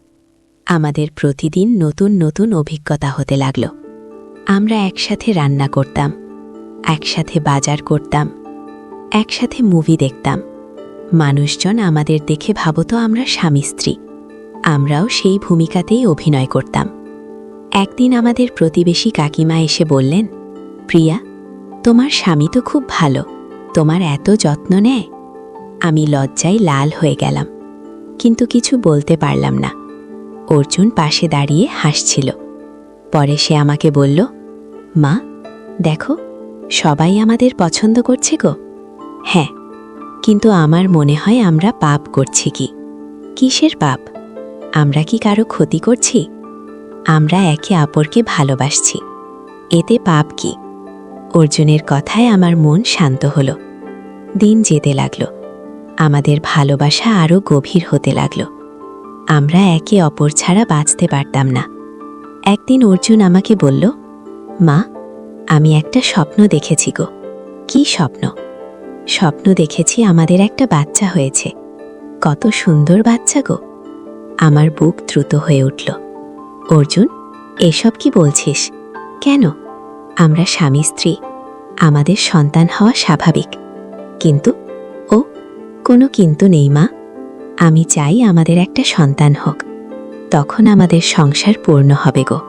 আমাদের প্রতিদিন নতুন নতুন অভিজ্ঞতা হতে লাগল। আমরা একসাথে রান্না করতাম, একসাথে বাজার করতাম, একসাথে মুভি দেখতাম। মানুষজন আমাদের দেখে ভাবত আমরা স্বামী স্ত্রী। আমরাও সেই ভূমিকাতেই অভিনয় করতাম। একদিন আমাদের প্রতিবেশী কাকিমা এসে বললেন, প্রিয়া, তোমার স্বামী তো খুব ভালো, তোমার এত যত্ন নেয়। আমি লজ্জায় লাল হয়ে গেলাম, কিন্তু কিছু বলতে পারলাম না। অর্জুন পাশে দাঁড়িয়ে হাসছিল। পরে সে আমাকে বলল, মা, দেখো, সবাই আমাদের পছন্দ করছে গো। হ্যাঁ, কিন্তু আমার মনে হয় আমরা পাপ করছি। কি? কিসের পাপ? আমরা কি কারো ক্ষতি করছি? আমরা একে অপরকে ভালোবাসছি, এতে পাপ কি? অর্জুনের কথায় আমার মন শান্ত হল। দিন যেতে লাগল, আমাদের ভালোবাসা আরও গভীর হতে লাগল। আমরা একে অপর ছাড়া বাঁচতে পারতাম না। একদিন অর্জুন আমাকে বলল, মা, আমি একটা স্বপ্ন দেখেছি গো। কি স্বপ্ন? স্বপ্ন দেখেছি আমাদের একটা বাচ্চা হয়েছে। কত সুন্দর বাচ্চা গো। আমার বুক দ্রুত হয়ে উঠল। অর্জুন, এসব কি বলছিস? কেন? আমরা স্বামী স্ত্রী, আমাদের সন্তান হওয়া স্বাভাবিক। কিন্তু ও, কোনো কিন্তু নেই মা। আমি চাই আমাদের একটা সন্তান হোক, তখন আমাদের সংসার পূর্ণ হবে গো।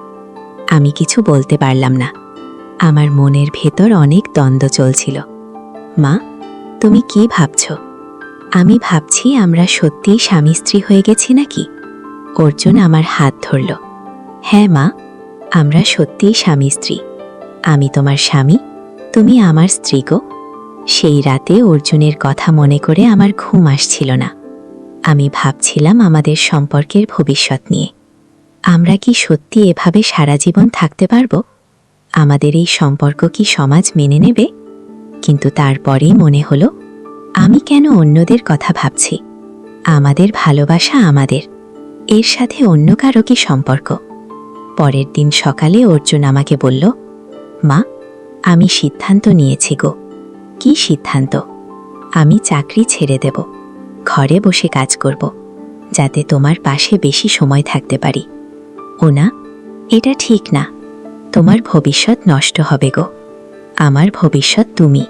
আমি কিছু বলতে পারলাম না। আমার মনের ভেতর অনেক দ্বন্দ্ব চলছিল। মা, তুমি কি ভাবছ? আমি ভাবছি আমরা সত্যিই স্বামী স্ত্রী হয়ে গেছি নাকি? অর্জুন আমার হাত ধরল। হ্যাঁ মা, আমরা সত্যিই স্বামী স্ত্রী। আমি তোমার স্বামী, তুমি আমার স্ত্রী গো। সেই রাতে অর্জুনের কথা মনে করে আমার ঘুম আসছিল না। আমি ভাবছিলাম আমাদের সম্পর্কের ভবিষ্যৎ নিয়ে। আমরা কি সত্যি এভাবে সারা জীবন থাকতে পারব? আমাদের এই সম্পর্ক কি সমাজ মেনে নেবে? কিন্তু তারপরেই মনে হলো, আমি কেন অন্যদের কথা ভাবছি? আমাদের ভালোবাসা আমাদের, এর সাথে অন্য কারো কি সম্পর্ক? পরের দিন সকালে অর্জুন আমাকে বলল, মা, আমি সিদ্ধান্ত নিয়েছি গো। কি সিদ্ধান্ত? আমি চাকরি ছেড়ে দেব, ঘরে বসে কাজ করব, যাতে তোমার পাশে বেশি সময় থাকতে পারি। ও না, এটা ঠিক না। তোমার ভবিষ্যৎ নষ্ট হবে গো। আমার ভবিষ্যৎ তুমি।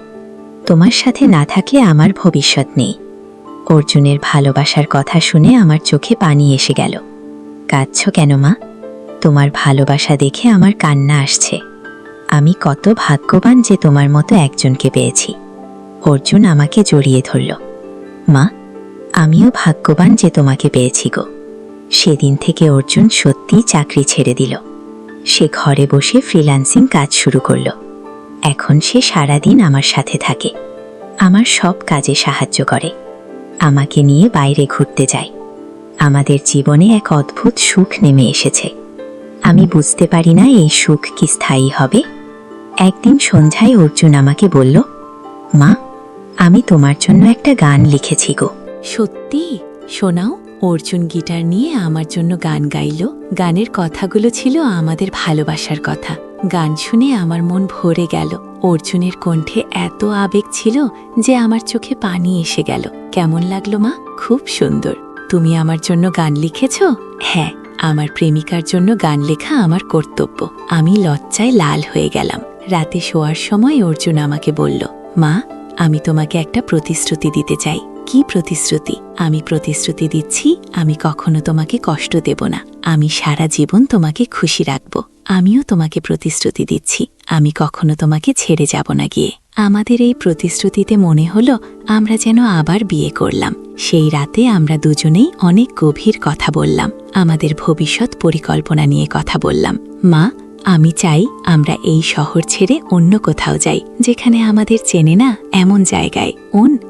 তোমার সাথে না থাকলে আমার ভবিষ্যৎ নেই। অর্জুনের ভালোবাসার কথা শুনে আমার চোখে পানি এসে গেল। কাঁদছ কেন মা? তোমার ভালোবাসা দেখে আমার কান্না আসছে। আমি কত ভাগ্যবান যে তোমার মতো একজনকে পেয়েছি। অর্জুন আমাকে জড়িয়ে ধরল। মা, আমিও ভাগ্যবান যে তোমাকে পেয়েছি গো। সেদিন থেকে অর্জুন সত্যিই চাকরি ছেড়ে দিল। সে ঘরে বসে ফ্রিল্যান্সিং কাজ শুরু করল। এখন সে সারাদিন আমার সাথে থাকে, আমার সব কাজে সাহায্য করে, আমাকে নিয়ে বাইরে ঘুরতে যায়। আমাদের জীবনে এক অদ্ভুত সুখ নেমে এসেছে। আমি বুঝতে পারি না এই সুখ কি স্থায়ী হবে। একদিন সন্ধ্যায় অর্জুন আমাকে বলল, মা, আমি তোমার জন্য একটা গান লিখেছি গো। সত্যি? শোনাও। অর্জুন গিটার নিয়ে আমার জন্য গান গাইল। গানের কথাগুলো ছিল আমাদের ভালোবাসার কথা। গান শুনে আমার মন ভরে গেল। অর্জুনের কণ্ঠে এত আবেগ ছিল যে আমার চোখে পানি এসে গেল। কেমন লাগলো মা? খুব সুন্দর। তুমি আমার জন্য গান লিখেছ? হ্যাঁ, আমার প্রেমিকার জন্য গান লেখা আমার কর্তব্য। আমি লজ্জায় লাল হয়ে গেলাম। রাতে শোয়ার সময় অর্জুন আমাকে বলল, মা, আমি তোমাকে একটা প্রতিশ্রুতি দিতে চাই। কি প্রতিশ্রুতি? আমি প্রতিশ্রুতি দিচ্ছি আমি কখনো তোমাকে কষ্ট দেব না। আমি সারা জীবন তোমাকে খুশি রাখব। আমিও তোমাকে প্রতিশ্রুতি দিচ্ছি আমি কখনো তোমাকে ছেড়ে যাব না গিয়ে। আমাদের এই প্রতিশ্রুতিতে মনে হলো আমরা যেন আবার বিয়ে করলাম। সেই রাতে আমরা দুজনেই অনেক গভীর কথা বললাম। আমাদের ভবিষ্যৎ পরিকল্পনা নিয়ে কথা বললাম। মা, আমি চাই আমরা এই শহর ছেড়ে অন্য কোথাও যাই, যেখানে আমাদের চেনে না এমন জায়গায়।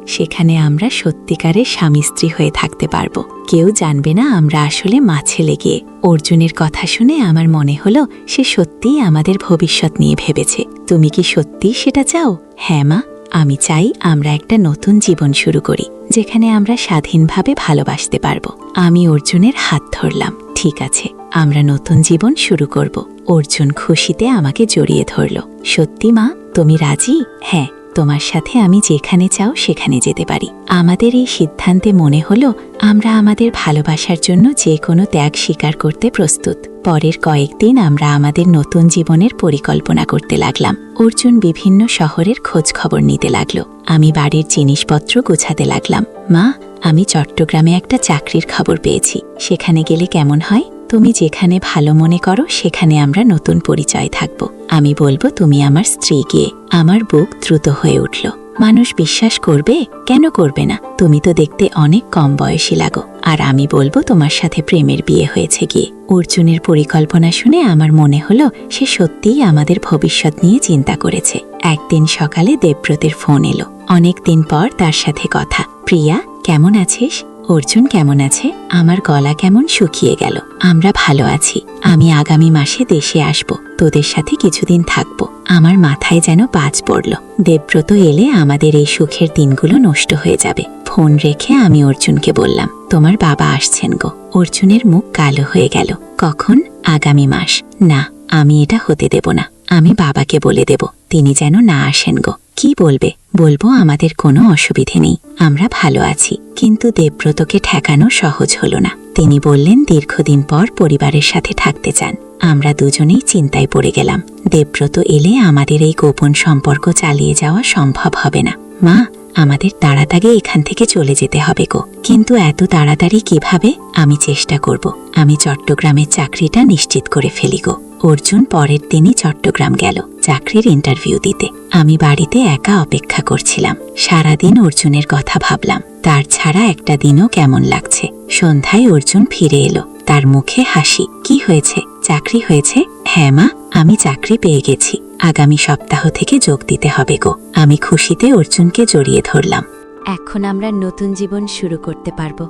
সেখানে আমরা সত্যিকারের স্বামী স্ত্রী হয়ে থাকতে পারবো। কেউ জানবে না আমরা আসলে মা ছেলে গিয়ে। অর্জুনের কথা শুনে আমার মনে হলো সে সত্যিই আমাদের ভবিষ্যৎ নিয়ে ভেবেছে। তুমি কি সত্যিই সেটা চাও? হ্যাঁ মা, আমি চাই আমরা একটা নতুন জীবন শুরু করি, যেখানে আমরা স্বাধীনভাবে ভালোবাসতে পারবো। আমি অর্জুনের হাত ধরলাম। ঠিক আছে, আমরা নতুন জীবন শুরু করব। অর্জুন খুশিতে আমাকে জড়িয়ে ধরল। সত্যি মা, তুমি রাজি? হ্যাঁ, তোমার সাথে আমি যেখানে চাও সেখানে যেতে পারি। আমাদের এই সিদ্ধান্তে মনে হলো আমরা আমাদের ভালোবাসার জন্য যে কোনো ত্যাগ স্বীকার করতে প্রস্তুত। পরের কয়েকদিন আমরা আমাদের নতুন জীবনের পরিকল্পনা করতে লাগলাম। অর্জুন বিভিন্ন শহরের খোঁজ খবর নিতে লাগলো। আমি বাড়ির জিনিসপত্র গোছাতে লাগলাম। মা, আমি চট্টগ্রামে একটা চাকরির খবর পেয়েছি। সেখানে গেলে কেমন হয়? তুমি যেখানে ভালো মনে করো সেখানে আমরা নতুন পরিচয় থাকব। আমি বলবো তুমি আমার স্ত্রী গিয়ে। আমার বুক দ্রুত হয়ে উঠল। মানুষ বিশ্বাস করবে? কেন করবে না? তুমি তো দেখতে অনেক কম বয়সী লাগো। আর আমি বলবো তোমার সাথে প্রেমের বিয়ে হয়েছে গিয়ে। অর্জুনের পরিকল্পনা শুনে আমার মনে হলো সে সত্যিই আমাদের ভবিষ্যৎ নিয়ে চিন্তা করেছে। একদিন সকালে দেবব্রতের ফোন এলো। অনেক দিন পর তার সাথে কথা। প্রিয়া, কেমন আছিস? অর্জুন কেমন আছে? আমার গলা কেমন শুকিয়ে গেল। আমরা ভালো আছি। আমি আগামী মাসে দেশে আসব। তোদের সাথে কিছুদিন থাকবো। আমার মাথায় যেন বাজ পড়ল। দেবব্রত এলে আমাদের এই সুখের দিনগুলো নষ্ট হয়ে যাবে। ফোন রেখে আমি অর্জুনকে বললাম, তোমার বাবা আসছেন গো। অর্জুনের মুখ কালো হয়ে গেল। কখন? আগামী মাস। না, আমি এটা হতে দেব না। আমি বাবাকে বলে দেব তিনি যেন না আসেন গো। কি বলবে? বলবো আমাদের কোনো অসুবিধে নেই, আমরা ভালো আছি। কিন্তু দেবব্রতকে ঠেকানো সহজ হলো না। তিনি বললেন দীর্ঘদিন পর পরিবারের সাথে থাকতে চান। আমরা দুজনেই চিন্তায় পড়ে গেলাম। দেবব্রত এলে আমাদের এই গোপন সম্পর্ক চালিয়ে যাওয়া সম্ভব হবে না। মা, আমাদের তাড়াতাড়ি এখান থেকে চলে যেতে হবে গো। কিন্তু এত তাড়াতাড়ি কিভাবে? আমি চেষ্টা করব। আমি চট্টগ্রামের চাকরিটা নিশ্চিত করে ফেলি গো। অর্জুন পরের দিনই চট্টগ্রাম গেল চাকরির ইন্টারভিউ দিতে। আমি বাড়িতে একা অপেক্ষা করছিলাম। সারাদিন অর্জুনের কথা ভাবলাম। তার ছাড়া একটা দিনও কেমন লাগছে। সন্ধ্যায় অর্জুন ফিরে এলো। তার মুখে হাসি। কি হয়েছে? চাকরি হয়েছে? হ্যাঁ মা, আমি চাকরি পেয়ে গেছি। আগামী সপ্তাহ থেকে যোগ দিতে হবে গো। আমি খুশিতে অর্জুনকে জড়িয়ে ধরলাম। এখন আমরা নতুন জীবন শুরু করতে পারবো।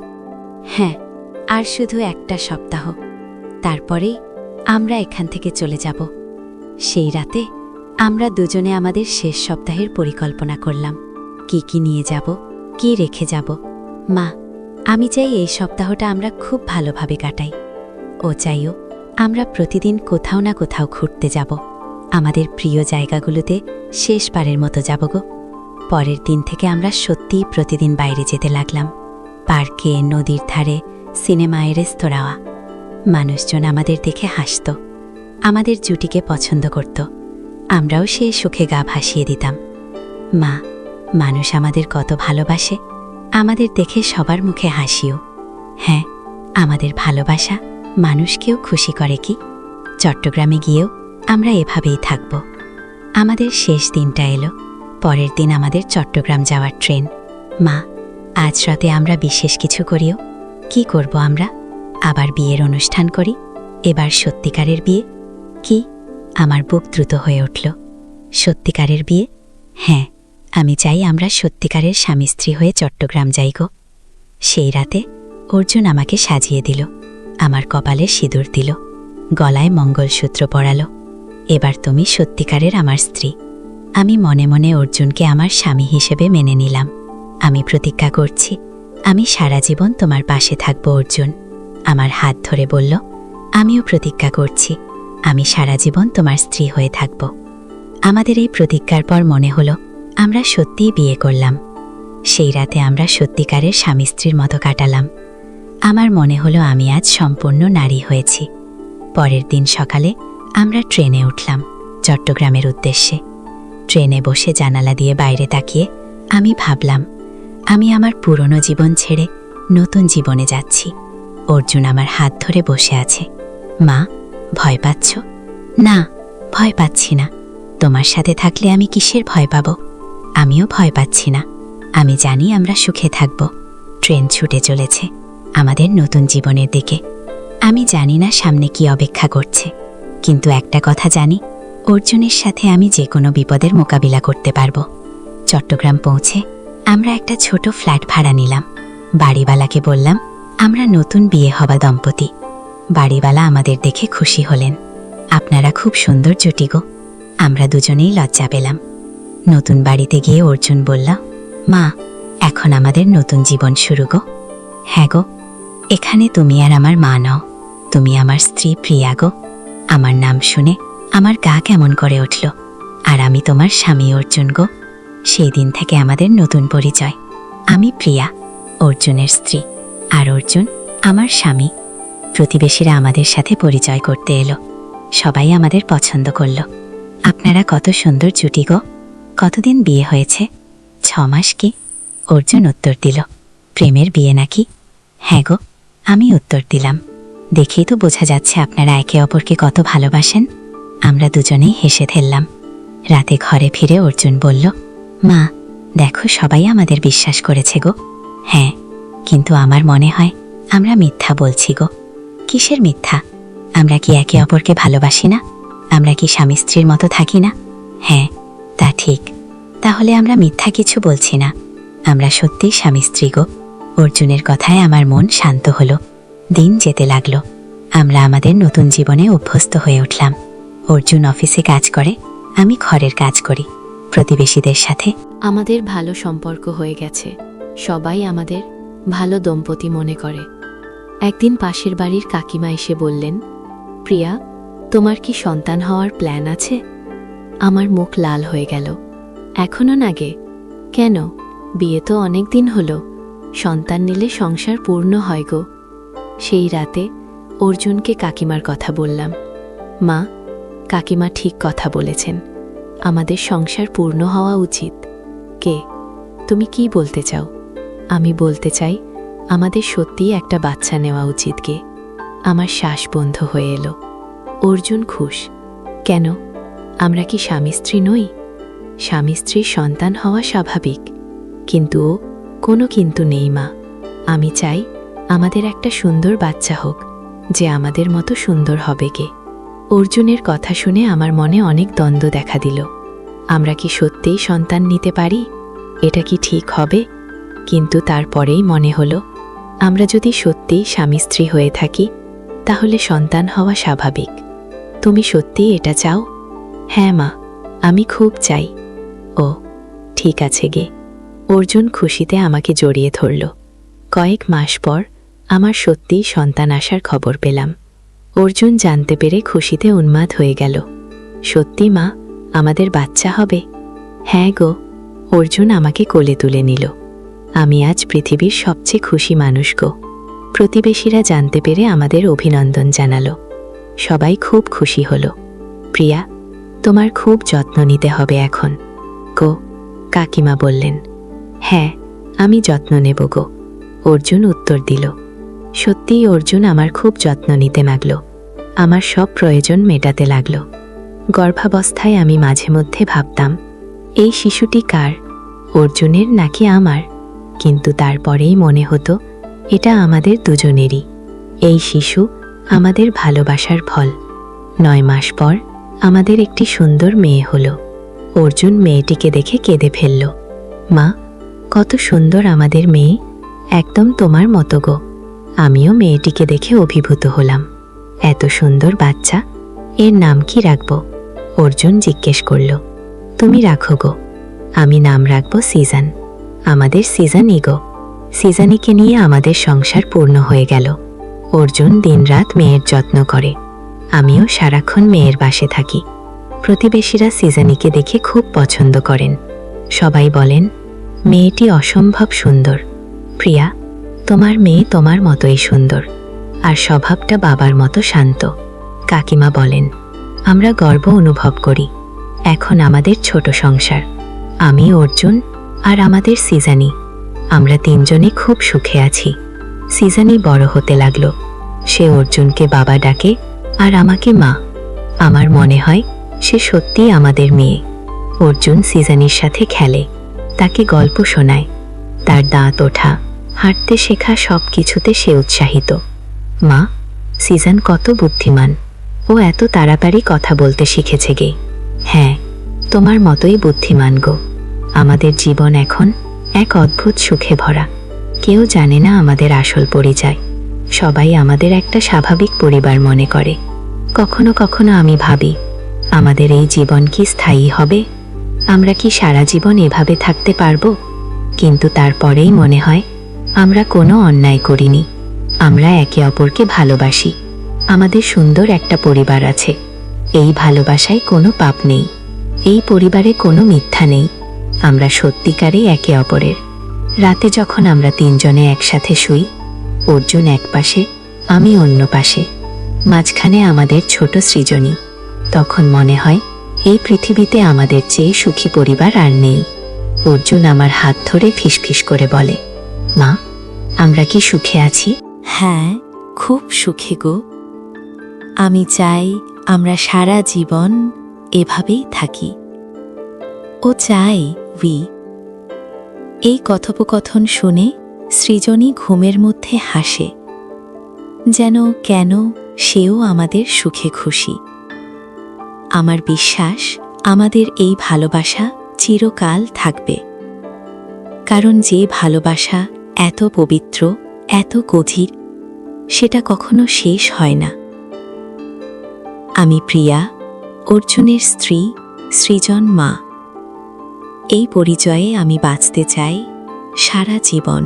হ্যাঁ, আর শুধু একটা সপ্তাহ, তারপরেই আমরা এখান থেকে চলে যাব। সেই রাতে আমরা দুজনে আমাদের শেষ সপ্তাহের পরিকল্পনা করলাম। কি কি নিয়ে যাব, কি রেখে যাব। মা, আমি চাই এই সপ্তাহটা আমরা খুব ভালোভাবে কাটাই। ও চাইও আমরা প্রতিদিন কোথাও না কোথাও ঘুরতে যাব। আমাদের প্রিয় জায়গাগুলোতে শেষবারের মতো যাব গো। পরের দিন থেকে আমরা সত্যিই প্রতিদিন বাইরে যেতে লাগলাম। পার্কে, নদীর ধারে, সিনেমায়, রেস্তোরাঁ। মানুষজন আমাদের দেখে হাসত। আমাদের জুটিকে পছন্দ করত। আমরাও সে সুখে গা ভাসিয়ে দিতাম। মা, মানুষ আমাদের কত ভালোবাসে, আমাদের দেখে সবার মুখে হাসিও। হ্যাঁ, আমাদের ভালোবাসা মানুষকেও খুশি করে কি? চট্টগ্রামে গিয়েও আমরা এভাবেই থাকব। আমাদের শেষ দিনটা এলো। পরের দিন আমাদের চট্টগ্রাম যাওয়ার ট্রেন। মা, আজ রাতে আমরা বিশেষ কিছু করিও। কি করব আমরা? আবার বিয়ের অনুষ্ঠান করি? এবার সত্যিকারের বিয়ে? কি? আমার বুক দ্রুত হয়ে উঠল। সত্যিকারের বিয়ে? হ্যাঁ, আমি চাই আমরা সত্যিকারের স্বামী স্ত্রী হয়ে চট্টগ্রাম যাই গো। সেই রাতে অর্জুন আমাকে সাজিয়ে দিল, আমার কপালে সিঁদুর দিল, গলায় মঙ্গলসূত্র পরালো। এবার তুমি সত্যিকারের আমার স্ত্রী। আমি মনে মনে অর্জুনকে আমার স্বামী হিসেবে মেনে নিলাম। আমি প্রতিজ্ঞা করছি, আমি সারা জীবন তোমার পাশে থাকব অর্জুন। আমার হাত ধরে বলল, আমিও প্রতিজ্ঞা করছি, আমি সারা জীবন তোমার স্ত্রী হয়ে থাকব। আমাদের এই প্রতিজ্ঞার পর মনে হলো আমরা সত্যিই বিয়ে করলাম। সেই রাতে আমরা সত্যিকারের স্বামী স্ত্রীর মতো কাটালাম। আমার মনে হলো আমি আজ সম্পূর্ণ নারী হয়েছি। পরের দিন সকালে আমরা ট্রেনে উঠলাম চট্টগ্রামের উদ্দেশ্যে। ট্রেনে বসে জানালা দিয়ে বাইরে তাকিয়ে আমি ভাবলাম, আমি আমার পুরনো জীবন ছেড়ে নতুন জীবনে যাচ্ছি। অর্জুন আমার হাত ধরে বসে আছে। মা, ভয় পাচ্ছ? না, ভয় পাচ্ছি না। তোমার সাথে থাকলে আমি কিসের ভয় পাব? আমিও ভয় পাচ্ছি না। আমি জানি আমরা সুখে থাকব। ট্রেন ছুটে চলেছে আমাদের নতুন জীবনের দিকে। আমি জানি না সামনে কি অপেক্ষা করছে, কিন্তু একটা কথা জানি, অর্জুনের সাথে আমি যে কোনো বিপদের মোকাবিলা করতে পারব। চট্টগ্রাম পৌঁছে আমরা একটা ছোট ফ্ল্যাট ভাড়া নিলাম। বাড়িওয়ালাকে বললাম আমরা নতুন বিয়ে হওয়া দম্পতি। বাড়িওয়ালা আমাদের দেখে খুশি হলেন। আপনারা খুব সুন্দর জুটি গো। আমরা দুজনেই লজ্জা পেলাম। নতুন বাড়িতে গিয়ে অর্জুন বলল, মা, এখন আমাদের নতুন জীবন শুরু গো। হ্যাঁ গো, এখানে তুমি আর আমার মা নও, তুমি আমার স্ত্রী প্রিয়া গো। আমার নাম শুনে আমার গা কেমন করে উঠল। আর আমি তোমার স্বামী অর্জুন গো। সেই দিন থেকে আমাদের নতুন পরিচয়। আমি প্রিয়া, অর্জুনের স্ত্রী, আর অর্জুন আমার স্বামী। প্রতিবেশীরা আমাদের সাথে পরিচয় করতে এলো। সবাই আমাদের পছন্দ করল। আপনারা কত সুন্দর জুটি গো। কতদিন বিয়ে হয়েছে? 6 মাস কি? অর্জুন উত্তর দিল, প্রেমের বিয়ে নাকি? হ্যাঁ গো, আমি উত্তর দিলাম। দেখেই তো বোঝা যাচ্ছে আপনারা একে অপরকে কত ভালোবাসেন। আমরা দুজনেই হেসে ফেললাম। রাতে ঘরে ফিরে অর্জুন বলল, মা, দেখো সবাই আমাদের বিশ্বাস করেছে গো। হ্যাঁ, কিন্তু আমার মনে হয় আমরা মিথ্যা বলছি গো। কিসের মিথ্যা? আমরা কি একে অপরকে ভালোবাসি না? আমরা কি স্বামী স্ত্রীর মতো থাকি না? হ্যাঁ, তা ঠিক। তাহলে আমরা মিথ্যা কিছু বলছি না, আমরা সত্যিই স্বামী স্ত্রী গো। অর্জুনের কথায় আমার মন শান্ত হলো। দিন যেতে লাগলো। আমরা আমাদের নতুন জীবনে অভ্যস্ত হয়ে উঠলাম। অর্জুন অফিসে কাজ করে, আমি ঘরের কাজ করি। প্রতিবেশীদের সাথে আমাদের ভালো সম্পর্ক হয়ে গেছে। সবাই আমাদের ভালো দম্পতি মনে করে। একদিন পাশের বাড়ির কাকিমা এসে বললেন, প্রিয়া, তোমার কি সন্তান হওয়ার প্ল্যান আছে? আমার মুখ লাল হয়ে গেল। এখনো নাগে? কেন? বিয়ে তো অনেক দিন হলো। সন্তান নিলে সংসার পূর্ণ হয় গো। সেই রাতে অর্জুনকে কাকিমার কথা বললাম। মা, কাকিমা ঠিক কথা বলেছেন। আমাদের সংসার পূর্ণ হওয়া উচিত। কে? তুমি কি বলতে চাও? আমি বলতে চাই আমাদের সত্যিই একটা বাচ্চা নেওয়া উচিত গে। আমার শ্বাস বন্ধ হয়ে এলো। অর্জুন খুশ। কেন? আমরা কি স্বামী স্ত্রী নই? স্বামী স্ত্রীর সন্তান হওয়া স্বাভাবিক, কিন্তু কোনো কিন্তু নেই মা। আমি চাই আমাদের একটা সুন্দর বাচ্চা হোক, যে আমাদের মতো সুন্দর হবে গে। অর্জুনের কথা শুনে আমার মনে অনেক দ্বন্দ্ব দেখা দিল। আমরা কি সত্যিই সন্তান নিতে পারি? এটা কি ঠিক হবে? কিন্তু তারপরেই মনে হলো, আমরা যদি সত্যিই স্বামী স্ত্রী হয়ে থাকি, তাহলে সন্তান হওয়া স্বাভাবিক। তুমি সত্যিই এটা চাও? হ্যাঁ মা, আমি খুব চাই। ও ঠিক আছে গে। অর্জুন খুশিতে আমাকে জড়িয়ে ধরল। কয়েক মাস পর আমার সত্যিই সন্তান আসার খবর পেলাম। অর্জুন জানতে পেরে খুশিতে উন্মাদ হয়ে গেল। সত্যি মা, আমাদের বাচ্চা হবে? হ্যাঁ গো। অর্জুন আমাকে কোলে তুলে নিল। আমি আজ পৃথিবীর সবচেয়ে খুশি মানুষ গো। প্রতিবেশীরা জানতে পেরে আমাদের অভিনন্দন জানালো। সবাই খুব খুশি হলো। প্রিয়া, তোমার খুব যত্ন নিতে হবে এখন গো, কাকিমা বললেন। হ্যাঁ, আমি যত্ন নেব গো, অর্জুন উত্তর দিল। সত্যিই অর্জুন আমার খুব যত্ন নিতে লাগল, আমার সব প্রয়োজন মেটাতে লাগল। গর্ভাবস্থায় আমি মাঝে মধ্যে ভাবতাম, এই শিশুটি কার, অর্জুনের নাকি আমার? কিন্তু তারপরেই মনে হতো এটা আমাদের দুজনেরই। এই শিশু আমাদের ভালোবাসার ফল। 9 মাস পর আমাদের একটি সুন্দর মেয়ে হলো। অর্জুন মেয়েটিকে দেখে কেঁদে ফেলল। মা, কত সুন্দর আমাদের মেয়ে, একদম তোমার মতো গো। আমিও মেয়েটিকে দেখে অভিভূত হলাম। এত সুন্দর বাচ্চা, এর নাম কি রাখব? অর্জুন জিজ্ঞেস করল। তুমি রাখো গো, আমি নাম রাখব সিজন। আমাদের সিজনই গো। সিজনিকে নিয়ে আমাদের সংসার পূর্ণ হয়ে গেল। অর্জুন দিনরাত মেয়ের যত্ন করে, আমিও সারাক্ষণ মেয়ের পাশে থাকি। প্রতিবেশীরা সিজনিকে দেখে খুব পছন্দ করেন। সবাই বলেন, মেয়েটি অসম্ভব সুন্দর। প্রিয়া, তোমার মেয়ে তোমার মতোই সুন্দর, আর স্বভাবটা বাবার মতো শান্ত। কাকিমা বলেন, আমরা গর্ব অনুভব করি। এখন আমাদের ছোট সংসার, আমি, অর্জুন আর আমাদের সিজনি, আমরা 3 জনে খুব সুখে আছি। সিজনি বড় হতে লাগলো। সে অর্জুনকে বাবা ডাকে আর আমাকে মা। আমার মনে হয় সে সত্যিই আমাদের মেয়ে। অর্জুন সিজনির সাথে খেলে, তাকে গল্প শোনায়। তার দাঁত ওঠা, হাঁটতে শেখা সব কিছুতে সে উৎসাহিত। মা, সিজন কত বুদ্ধিমান, ও এত তাড়াতাড়ি কথা বলতে শিখেছে গে। হ্যাঁ, তোমার মতোই বুদ্ধিমান গো। আমাদের জীবন এখন এক অদ্ভুত সুখে ভরা। কেউ জানে না আমাদের আসল পরিচয়। সবাই আমাদের একটা স্বাভাবিক পরিবার মনে করে। কখনো কখনো আমি ভাবি, আমাদের এই জীবন কি স্থায়ী হবে? আমরা কি সারা জীবন এভাবে থাকতে পারবো? কিন্তু তারপরেই মনে হয় আমরা কোনো অন্যায় করিনি। আমরা একে অপরকে ভালোবাসি। আমাদের সুন্দর একটা পরিবার আছে। এই ভালোবাসায় কোনো পাপ নেই, এই পরিবারে কোনো মিথ্যা নেই। আমরা সত্যিকারেই একে অপরের। রাতে যখন আমরা 3 জনে একসাথে শুই, অর্জুন এক পাশে, আমি অন্য পাশে, মাঝখানে আমাদের ছোট সৃজনী, তখন মনে হয় এই পৃথিবীতে আমাদের চেয়ে সুখী পরিবার আর নেই। অর্জুন আমার হাত ধরে ফিসফিস করে বলে, মা, আমরা কি সুখে আছি? হ্যাঁ, খুব সুখী গো। আমি চাই আমরা সারা জীবন এভাবেই থাকি। ও চাই উই। এই কথোপকথন শুনে সৃজনী ঘুমের মধ্যে হাসে, যেন কেন সেও আমাদের সুখে খুশি। আমার বিশ্বাস আমাদের এই ভালোবাসা চিরকাল থাকবে, কারণ যে ভালোবাসা এত পবিত্র, এত গভীর, সেটা কখনো শেষ হয় না। আমি প্রিয়া, অর্জুনের স্ত্রী, সৃজন মা। এই পরিচয়ে আমি বাঁচতে চাই সারা জীবন।